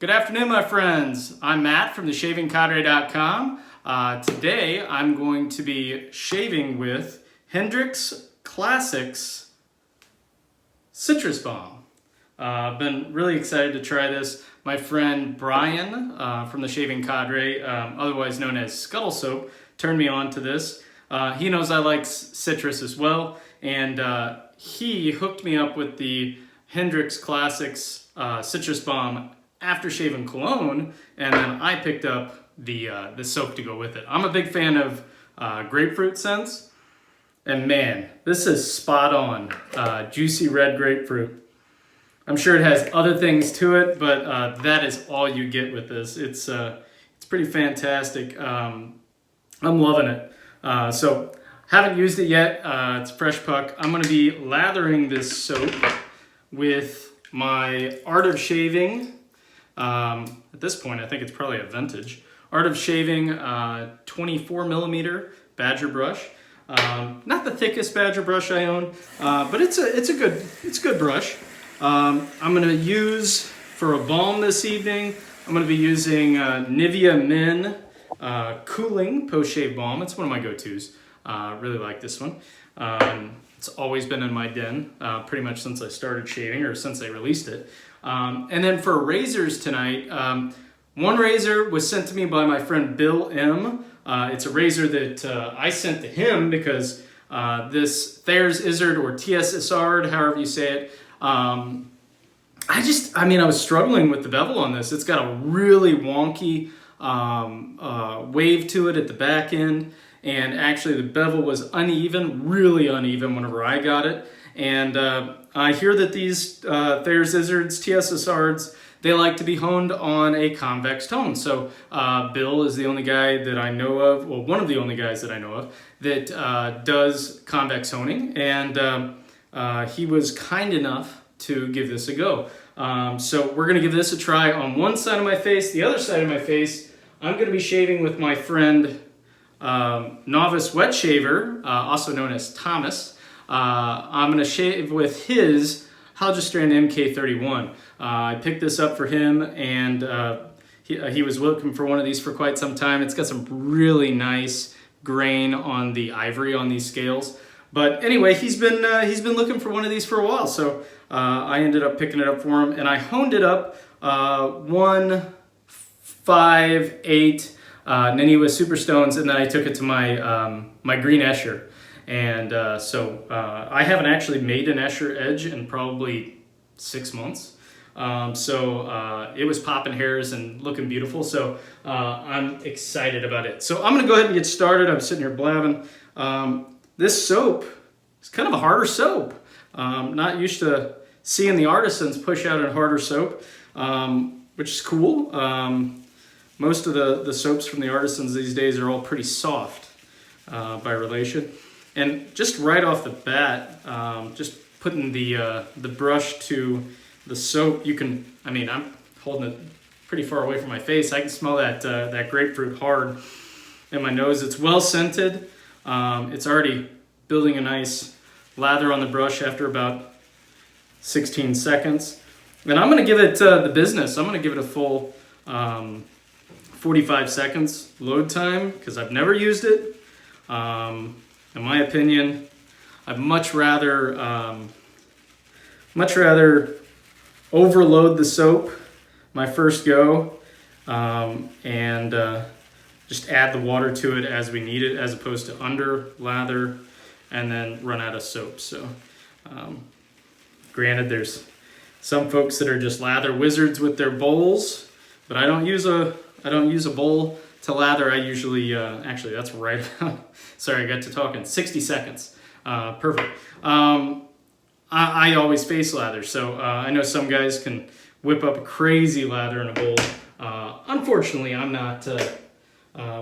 Good afternoon, my friends. I'm Matt from theshavingcadre.com. Today I'm going to be shaving with Hendrix Classics Citrus Balm. I've been really excited to try this. My friend Brian from the Shaving Cadre, otherwise known as Scuttle Soap, turned me on to this. He knows I like citrus as well, and he hooked me up with the Hendrix Classics Citrus Balm after shaving cologne, and then I picked up the soap to go with it. I'm a big fan of grapefruit scents, and man, this is spot on. Juicy red grapefruit. I'm sure it has other things to it, but that is all you get with this. It's pretty fantastic. I'm loving it. So haven't used it yet. It's fresh puck. I'm going to be lathering this soap with my Art of Shaving. At this point, I think it's probably a vintage Art of Shaving 24 millimeter Badger brush. Not the thickest Badger brush I own, but it's a good brush. I'm going to use for a balm this evening. I'm going to be using Nivea Men Cooling Post Shave Balm. It's one of my go-tos. Really like this one. It's always been in my den pretty much since I started shaving, or since I released it. And then for razors tonight, one razor was sent to me by my friend Bill M. It's a razor that I sent to him because this Theirs Issard, or Theirs Issard, however you say it, I was struggling with the bevel on this. It's got a really wonky wave to it at the back end, and actually the bevel was uneven, really uneven whenever I got it. And I hear that these Theirs Issards, Theirs Issards, they like to be honed on a convex tone. So Bill is the only guy that I know of, well, one of the only guys that I know of, that does convex honing, and he was kind enough to give this a go. So we're going to give this a try on one side of my face. The other side of my face, I'm going to be shaving with my friend Novice Wet Shaver, also known as Thomas. I'm going to shave with his Heljestrand MK31. I picked this up for him, and he was looking for one of these for quite some time. It's got some really nice grain on the ivory on these scales. But anyway, he's been looking for one of these for a while, so I ended up picking it up for him, and I honed it up 1, 5, 8, and then he was super stones, and then I took it to my my green Escher. And so I haven't actually made an Escher edge in probably 6 months. It was popping hairs and looking beautiful. So I'm excited about it. So I'm going to go ahead and get started. I'm sitting here blabbing. This soap is kind of a harder soap. Not used to seeing the artisans push out a harder soap, which is cool. Most of the soaps from the artisans these days are all pretty soft by relation. And just right off the bat, just putting the brush to the soap, you can, I'm holding it pretty far away from my face. I can smell that grapefruit hard in my nose. It's well scented. It's already building a nice lather on the brush after about 16 seconds. And I'm going to give it the business. I'm going to give it a full 45 seconds load time because I've never used it. In my opinion, I'd much rather overload the soap my first go and just add the water to it as we need it, as opposed to under lather and then run out of soap. So granted, there's some folks that are just lather wizards with their bowls, but I don't use a bowl to lather. I usually, actually that's right about, sorry, I got to talking, 60 seconds. Perfect. I always face lather, so I know some guys can whip up a crazy lather in a bowl. Unfortunately, I'm not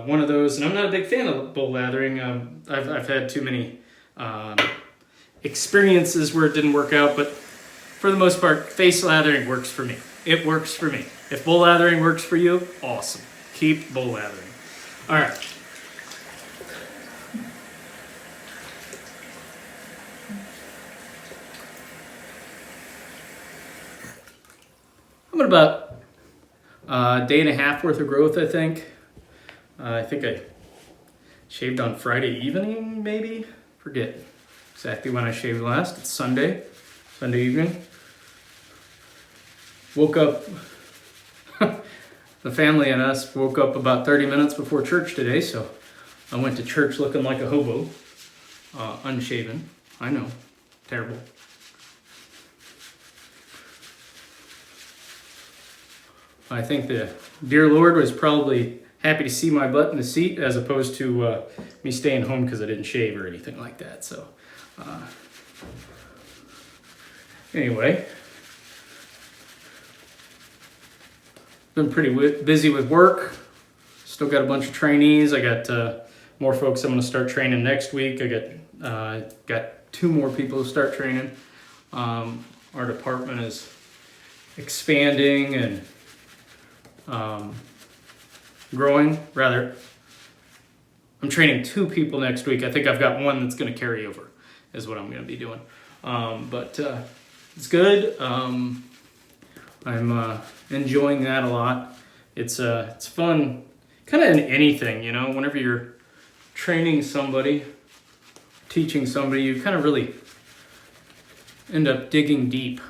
one of those, and I'm not a big fan of bowl lathering. I've had too many experiences where it didn't work out, but for the most part, face lathering works for me. It works for me. If bowl lathering works for you, awesome. Keep bowl lathering. All right. I'm at about Day and a half worth of growth, I think. I think I shaved on Friday evening, maybe? Forget exactly when I shaved last. It's Sunday evening. Woke up, the family and us woke up about 30 minutes before church today, so I went to church looking like a hobo, unshaven. I know, terrible. I think the dear Lord was probably happy to see my butt in the seat as opposed to me staying home because I didn't shave or anything like that. So anyway, been pretty busy with work. Still got a bunch of trainees. I got more folks I'm going to start training next week. I got 2 more people to start training. Our department is expanding and growing, rather. I'm training 2 people next week. I think I've got 1 that's going to carry over, is what I'm going to be doing. But it's good. I'm enjoying that a lot. It's fun, kind of in anything, you know. Whenever you're training somebody, teaching somebody, you kind of really end up digging deep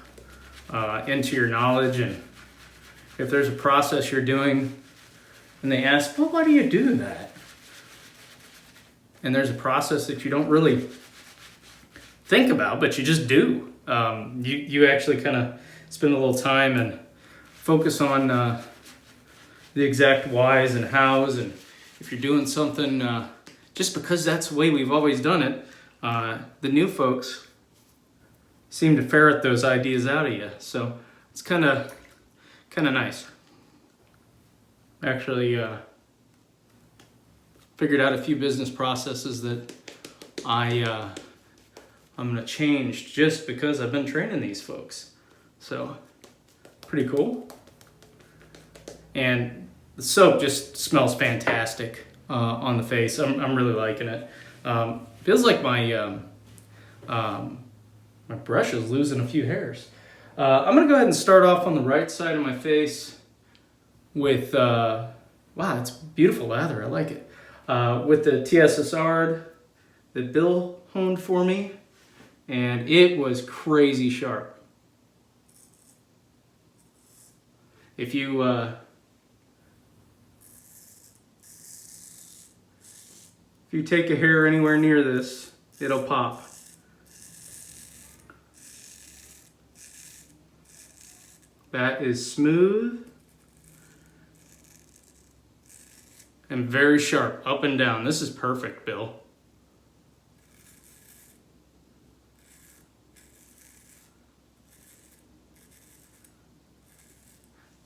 into your knowledge. And if there's a process you're doing and they ask, well, why do you do that? And there's a process that you don't really think about, but you just do. You actually kind of spend a little time and focus on the exact whys and hows. And if you're doing something just because that's the way we've always done it, the new folks seem to ferret those ideas out of you. So it's kind of nice. Actually figured out a few business processes that I'm going to change just because I've been training these folks. So pretty cool. And the soap just smells fantastic on the face. I'm really liking it. Feels like my brush is losing a few hairs. I'm going to go ahead and start off on the right side of my face with, wow, it's beautiful lather. I like it. With the Theirs Issard that Bill honed for me. And it was crazy sharp. If you take a hair anywhere near this, it'll pop. That is smooth and very sharp, up and down. This is perfect, Bill.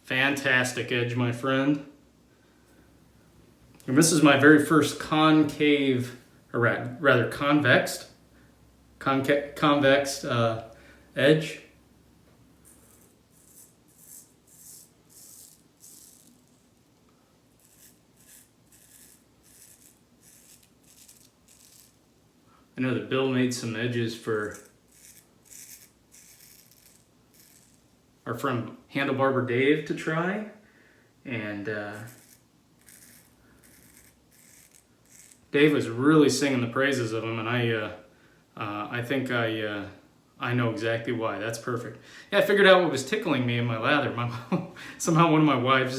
Fantastic edge, my friend. And this is my very first concave, or rather convexed edge. I know that Bill made some edges for our friend Handlebarber Dave to try, and Dave was really singing the praises of him, and I think I know exactly why. That's perfect. Yeah, I figured out what was tickling me in my lather. Somehow one of my wife's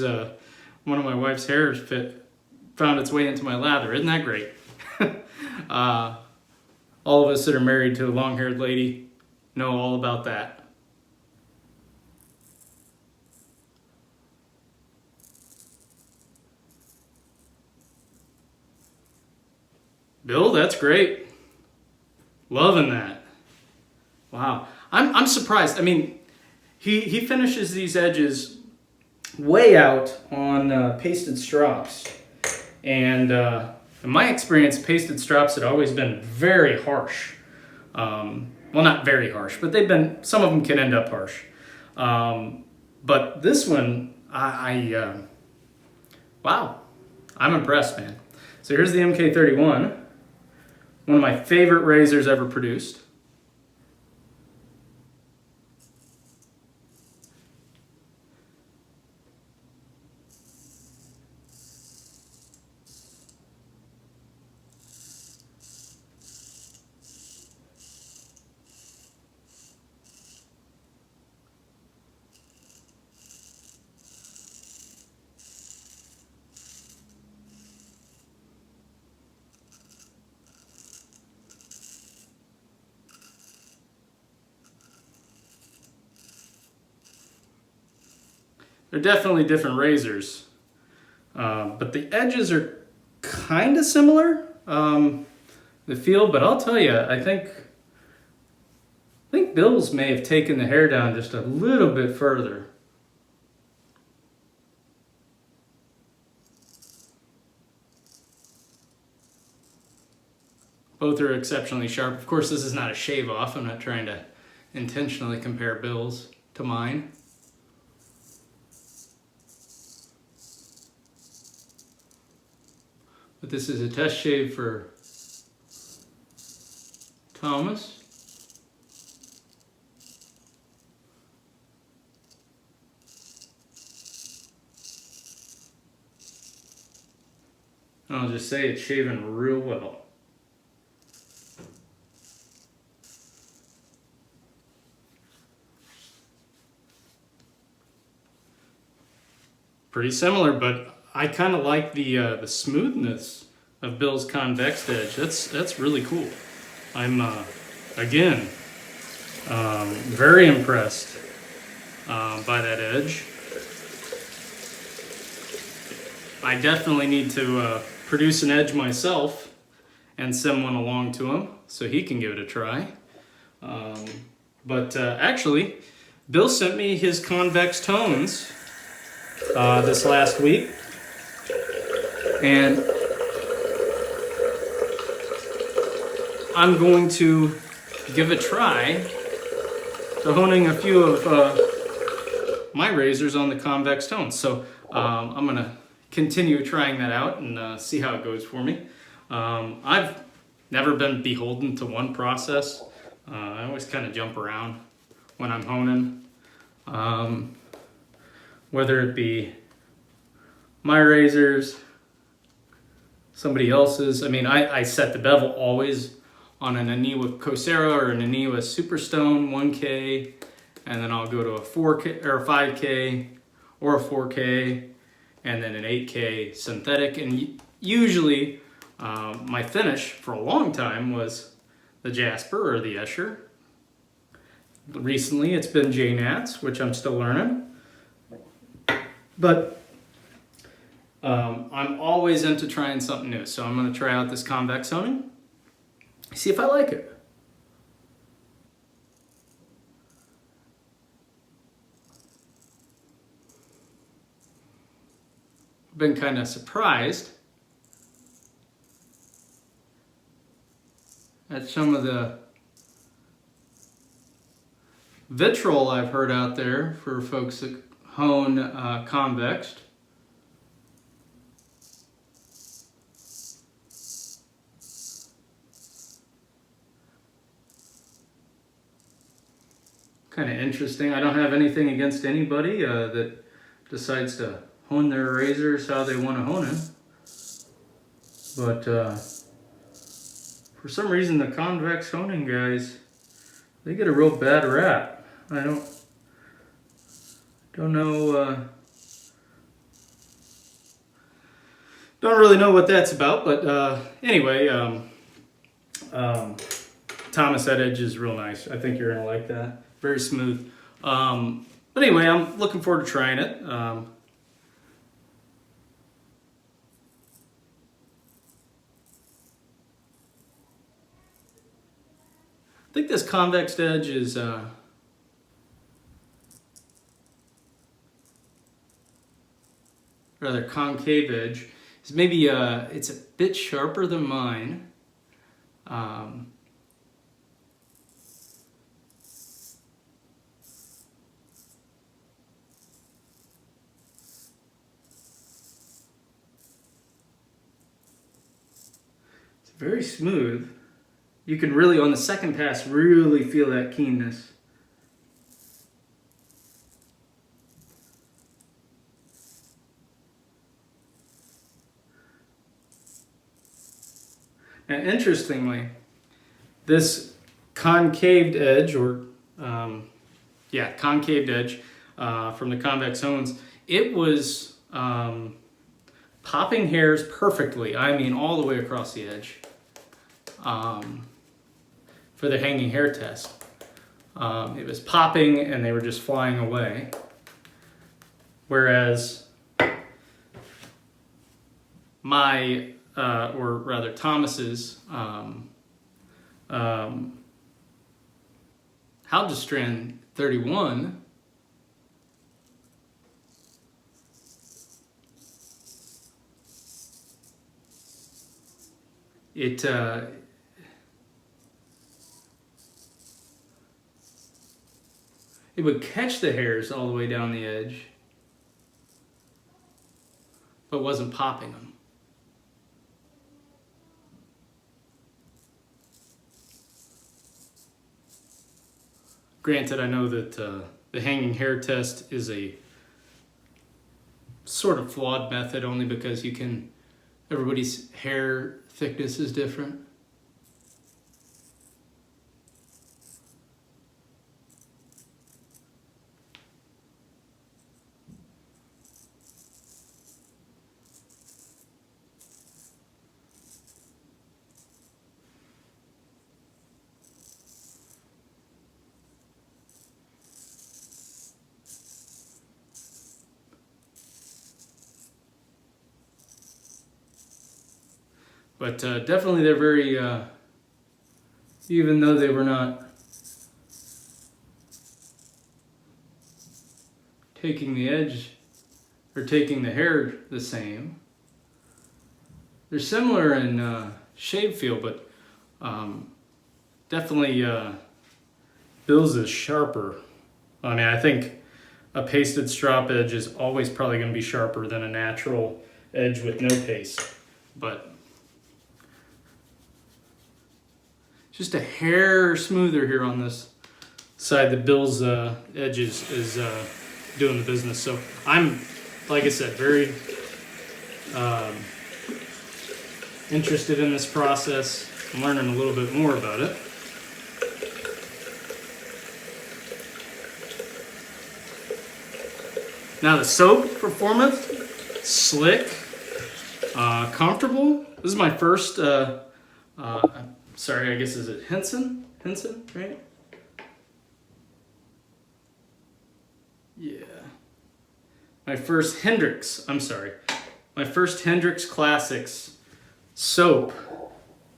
hairs found its way into my lather. Isn't that great? All of us that are married to a long-haired lady know all about that. Bill, that's great. Loving that. Wow. I'm surprised. I mean, he finishes these edges way out on pasted strops. And in my experience, pasted strops had always been very harsh. Well, not very harsh, but some of them can end up harsh. But this one, wow, I'm impressed, man. So here's the MK31. One of my favorite razors ever produced. they're definitely different razors, but the edges are kind of similar, the feel. But I'll tell you, I think Bill's may have taken the hair down just a little bit further. Both are exceptionally sharp. Of course, this is not a shave off. I'm not trying to intentionally compare Bill's to mine. But this is a test shave for Thomas. And I'll just say it's shaven real well. Pretty similar, but I kind of like the smoothness of Bill's convex edge. That's really cool. I'm again very impressed by that edge. I definitely need to produce an edge myself and send one along to him so he can give it a try. But actually, Bill sent me his convex tones this last week, and I'm going to give a try to honing a few of my razors on the convex tones. So I'm going to continue trying that out and see how it goes for me. I've never been beholden to one process. I always kind of jump around when I'm honing. Whether it be my razors, somebody else's. I mean, I set the bevel always on an Aniwa Cosera or an Aniwa Superstone 1K, and then I'll go to a 4K or a 5K or a 4K, and then an 8K synthetic. And usually my finish for a long time was the Jasper or the Escher. Recently it's been J-Nats, which I'm still learning. But I'm always into trying something new. So I'm going to try out this convex honing, see if I like it. I've been kind of surprised at some of the vitriol I've heard out there for folks that hone convexed. Kind of interesting. I don't have anything against anybody that decides to hone their razors how they want to hone them. But for some reason the convex honing guys, they get a real bad rap. I don't know, don't really know what that's about, but anyway, Thomas, that edge is real nice. I think you're gonna like that. Very smooth. But anyway, I'm looking forward to trying it. I think this convex edge is rather concave edge. Is maybe it's a bit sharper than mine. It's very smooth. You can really, on the second pass, really feel that keenness. Now, interestingly, this concaved edge, or concaved edge from the convex hones, it was popping hairs perfectly. I mean, all the way across the edge for the hanging hair test. It was popping and they were just flying away. Whereas my, or rather Thomas's, Heljestrand 31 it would catch the hairs all the way down the edge, but wasn't popping them. Granted, I know that the hanging hair test is a sort of flawed method only because everybody's hair thickness is different. But definitely they're very, even though they were not taking the edge or taking the hair the same, they're similar in shave feel, but definitely Bill's is sharper. I mean, I think a pasted strop edge is always probably going to be sharper than a natural edge with no paste, but just a hair smoother here on this side. The Bill's edge is doing the business. So I'm, like I said, very interested in this process. I'm learning a little bit more about it. Now the soap performance, slick, comfortable. This is my first sorry, I guess, is it Henson? Henson, right? Yeah. My first Hendrix Classics soap,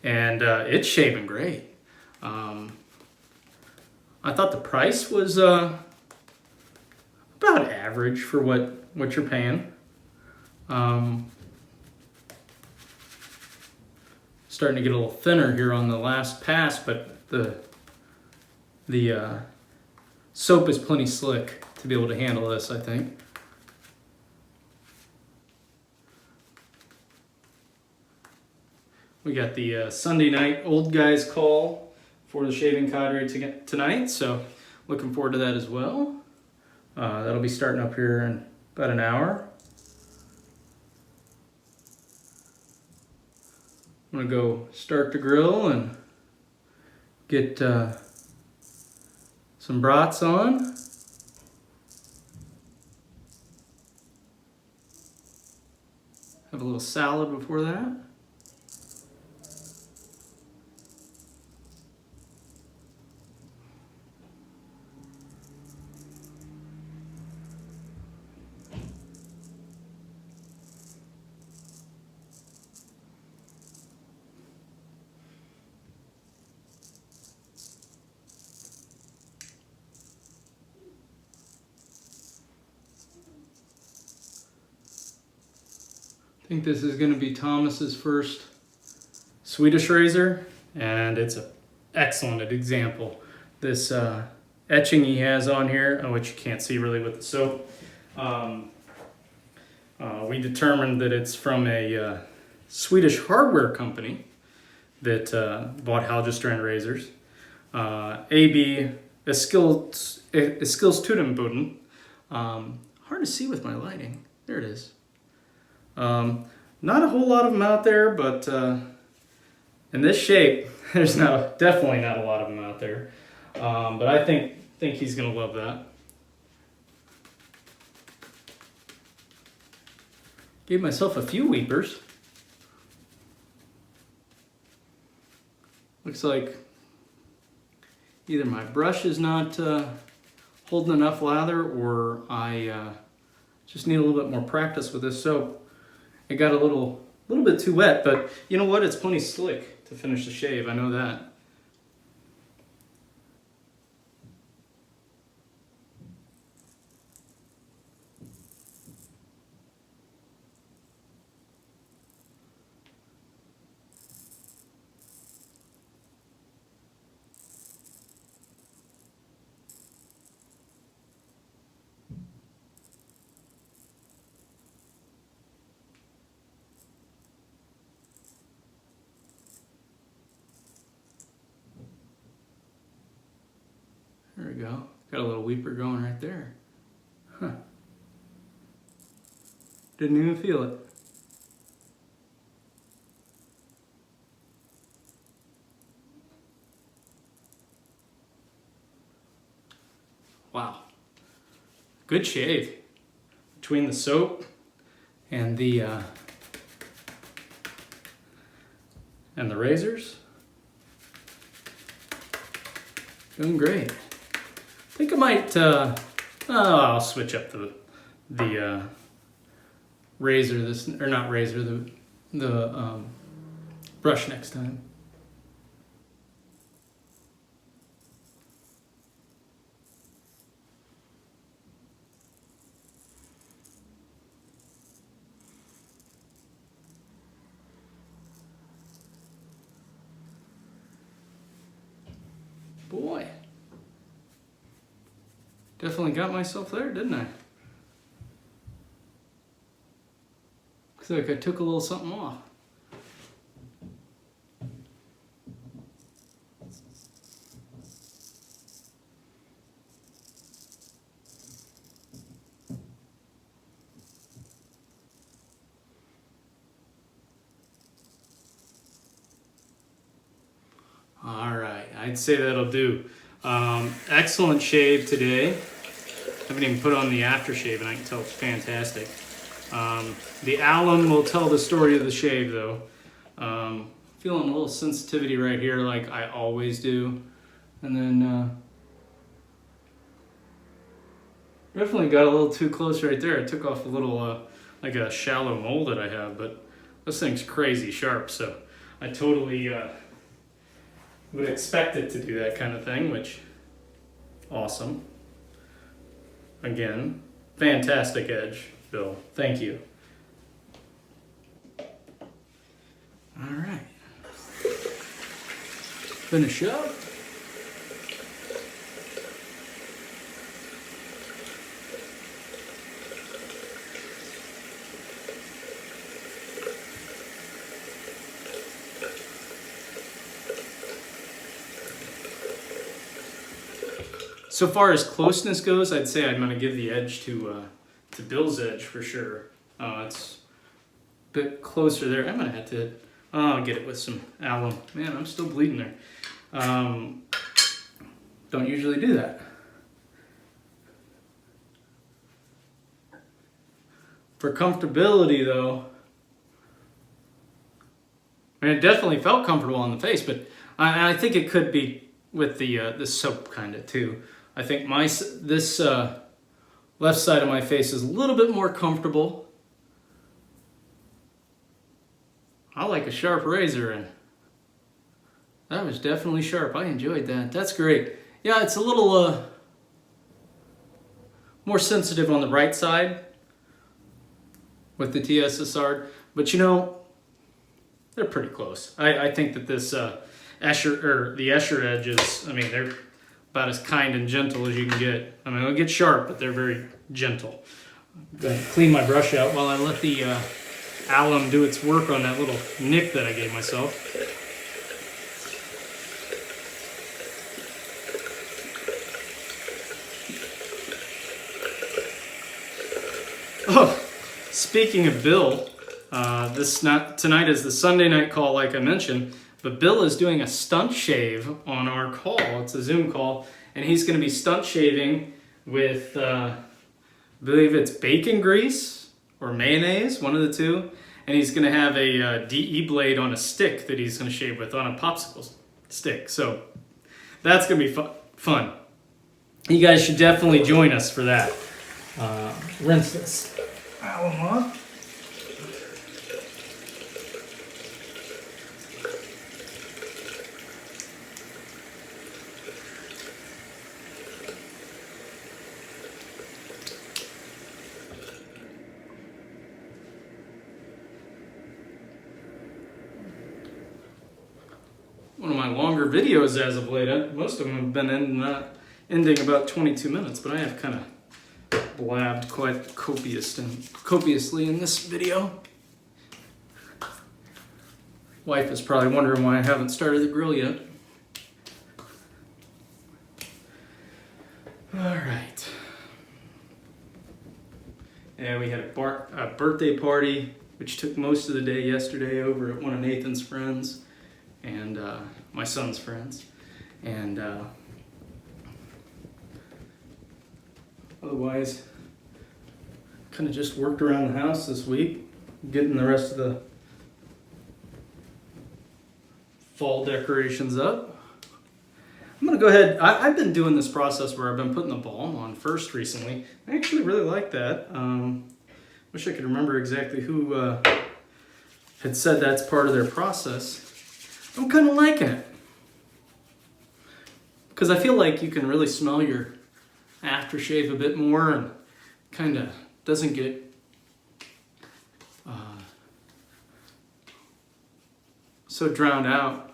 and it's shaving great. I thought the price was about average for what you're paying. Starting to get a little thinner here on the last pass, but the soap is plenty slick to be able to handle this, I think. We got the Sunday night old guys call for the shaving cadre tonight, so looking forward to that as well. That'll be starting up here in about an hour. I'm gonna go start the grill and get some brats on. Have a little salad before that. I think this is going to be Thomas's first Swedish razor, and it's an excellent example. This etching he has on here, which you can't see really with the soap, we determined that it's from a Swedish hardware company that bought Heljestrand razors. AB Eskilstuna. Hard to see with my lighting. There it is. Not a whole lot of them out there, but in this shape, there's definitely not a lot of them out there. But I think he's gonna love that. Gave myself a few weepers. Looks like either my brush is not holding enough lather, or I Just need a little bit more practice with this soap. It got a little bit too wet, but you know what? It's plenty slick to finish the shave. I know that. There we go. Got a little weeper going right there. Huh. Didn't even feel it. Wow. Good shave. Between the soap and the razors. Doing great. I think I might, I'll switch up the razor, or not razor, the brush next time. Boy. Definitely got myself there, didn't I? Looks like I took a little something off. All right, I'd say that'll do. Excellent shave today. Haven't even put on the aftershave and I can tell it's fantastic. The alum will tell the story of the shave though. Feeling a little sensitivity right here like I always do. And then definitely got a little too close right there. I took off a little like a shallow mole that I have, but this thing's crazy sharp, so I totally would expect it to do that kind of thing, which awesome. Again, fantastic edge, Bill. Thank you. All right. Finish up. So far as closeness goes, I'd say I'm going to give the edge to Bill's edge for sure. It's a bit closer there. I'm going to have to get it with some alum. Man, I'm still bleeding there. Don't usually do that. For comfortability though, I mean, it definitely felt comfortable on the face, but I think it could be with the soap kind of too. I think this left side of my face is a little bit more comfortable. I like a sharp razor, and that was definitely sharp. I enjoyed that. That's great. Yeah, it's a little more sensitive on the right side with the Theirs Issard, but you know, they're pretty close. I think that this the Escher edges, I mean, they're about as kind and gentle as you can get. I mean, they'll get sharp, but they're very gentle. I'm going to clean my brush out while I let the alum do its work on that little nick that I gave myself. Oh, speaking of Bill, tonight is the Sunday night call, like I mentioned. But Bill is doing a stunt shave on our call. It's a Zoom call, and he's going to be stunt shaving with, I believe it's bacon grease or mayonnaise, one of the two. And he's going to have a DE blade on a stick that he's going to shave with, on a popsicle stick. So that's going to be fun. You guys should definitely join us for that. rinse this alum off. One of my longer videos as of late. Most of them have been ending about 22 minutes, but I have kind of blabbed quite copiously in this video. Wife is probably wondering why I haven't started the grill yet. All right. And we had a birthday party, which took most of the day yesterday over at one of Nathan's friends and my son's friends. And otherwise, kind of just worked around the house this week, getting the rest of the fall decorations up. I'm gonna go ahead, I've been doing this process where I've been putting the balm on first recently. I actually really like that. Wish I could remember exactly who had said that's part of their process. I'm kind of liking it. Because I feel like you can really smell your aftershave a bit more and kind of doesn't get so drowned out.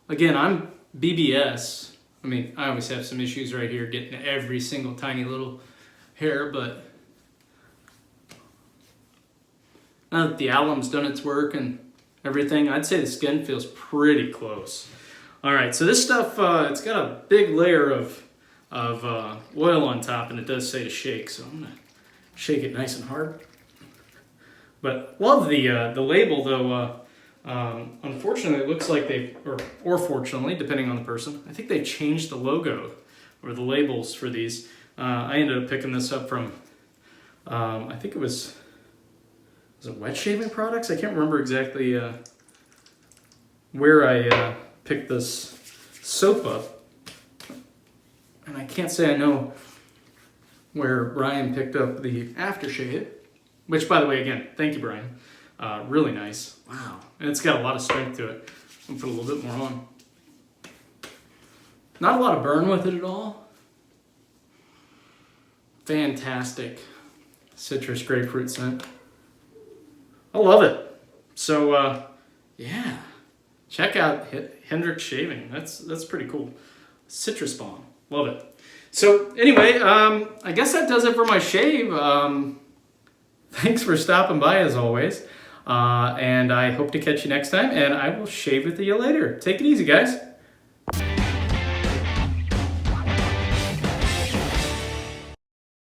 Again, I'm BBS. I mean, I always have some issues right here getting every single tiny little hair, but now that the alum's done its work and everything, I'd say the skin feels pretty close. All right, so this stuff, it's got a big layer of oil on top, and it does say to shake, so I'm gonna shake it nice and hard. But love the label, though. Unfortunately, it looks like they, or fortunately, depending on the person, I think they changed the logo or the labels for these. I ended up picking this up from, I think it was it Wet Shaving Products? I can't remember exactly where I picked this soap up. And I can't say I know where Brian picked up the aftershave, which, by the way, again, thank you, Brian. Really nice. Wow. And it's got a lot of strength to it. I'll put a little bit more on. Not a lot of burn with it at all. Fantastic citrus grapefruit scent. I love it. So, yeah. Check out Hendrix Shaving. That's pretty cool. Citrus bomb. Love it. So, anyway, I guess that does it for my shave. Thanks for stopping by, as always. And I hope to catch you next time, and I will shave with you later. Take it easy, guys.